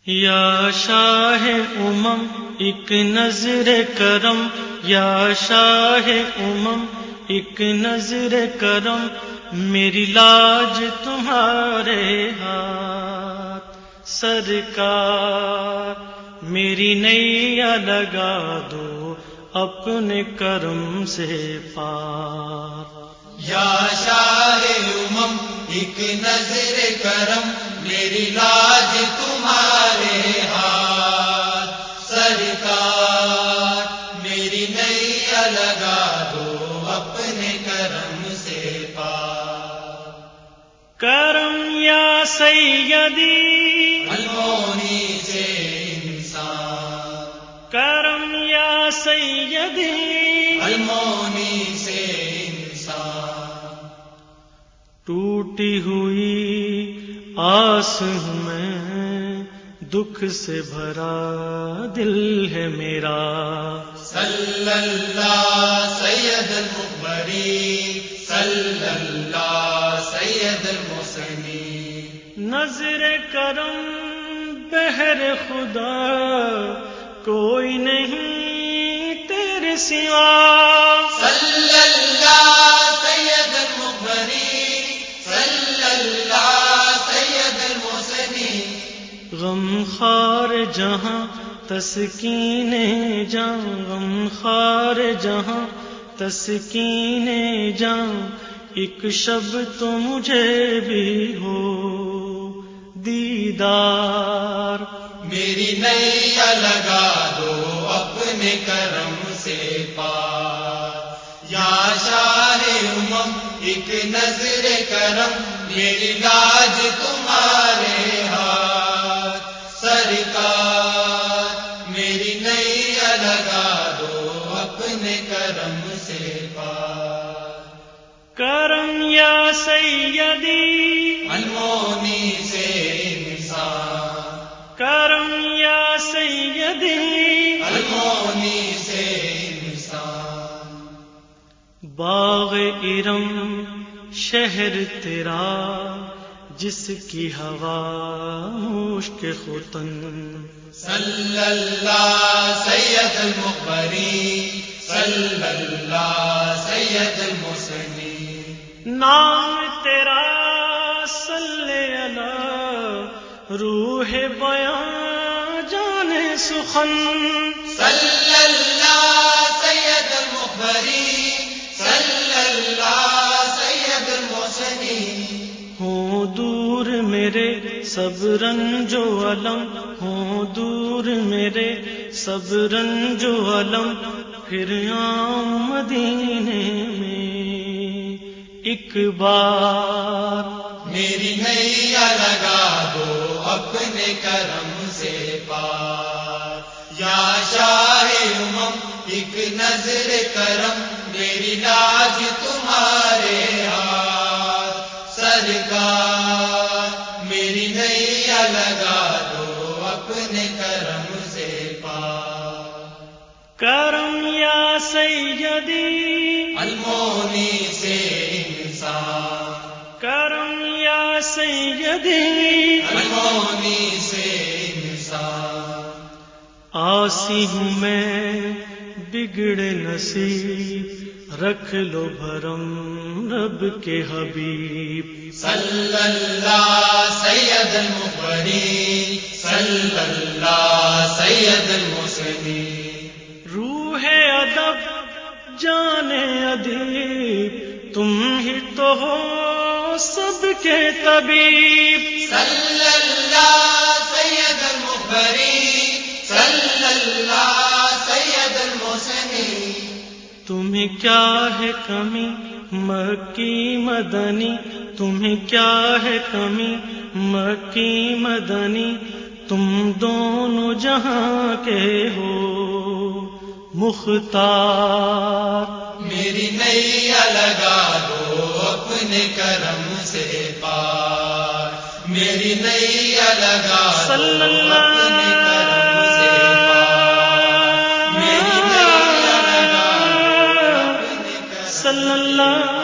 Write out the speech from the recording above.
یا شاہ امم ایک نظر کرم، یا شاہ امم ایک نظر کرم، میری لاج تمہارے ہاتھ سرکار، میری نیا لگا دو اپنے کرم سے پار۔ یا شاہ امم ایک نظر کرم، میری لاج تمہارے ہاتھ سرکار، میری نیا لگا دو اپنے کرم سے پار۔ کرم یا سیدی المونی سے انسان، کرم یا سیدی المونی سے انسان، ٹوٹی ہوئی آس ہوں میں، دکھ سے بھرا دل ہے میرا، صلی اللہ سید المقبری، صلی اللہ سید المحسنین۔ نظر کرم بہر خدا کوئی نہیں تیرے سوا، صلی اللہ سید المقبری، صلی اللہ سید المحسنین۔ غم خار جہاں تسکین جاں، غم خار جہاں تسکین جاں، ایک شب تو مجھے بھی ہو دیدار، میری نیا لگا دو اپنے کرم سے پار۔ یا شاہ امم ایک نظر کرم، میری لاج تمہارے ہاتھ سرکار، میری نیا لگا دو اپنے کرم سے پار۔ کرم یا سیدی المونی سے انسان، کرم یا سیدی المونی سے انسان، باغ ارم شہر تیرا جس کی ہوا مشک ختن، صلی اللہ سید المقبری، صلی اللہ سید المحسنین۔ نام تیرا صلی علی روح بیاں جان سخن، صلی اللہ سید المقبری، صلی اللہ سید المحسنین۔ ہوں دور میرے سب رنج و علم، ہوں دور میرے سب رنج و علم، پھر آؤں مدینے میں ایک بار، میری نیا لگا دو اپنے کرم سے پار۔ یا شاہ امم ایک نظر کرم، میری لاج تمہارے ہاتھ سرکار، میری نیا لگا دو اپنے کرم سے پار۔ کرم یا سیدی المونی سے انسان، کرم یا سیدی المونی سے انسان، آسی ہوں میں بگڑے نصیب، رکھ لو بھرم رب کے حبیب، صلی اللہ سید المقبری، صلی اللہ سید المحسنین۔ روح ادب جان ادیب، تم ہی تو ہو سب کے طبیب، صلی اللہ سید المقبری، صلی اللہ سید المحسنین۔ تمہیں کیا ہے کمی مکی مدنی، تمہیں کیا ہے کمی مکی مدنی، تم دونوں جہاں کے ہو مختار، میری نیا لگا دو اپنے کرم سے پار، میری نیا لگا دو صلی اللہ اپنے کرم سے پار، میری نیا لگا دو اپنے کرم سے پار۔ صلی اللہ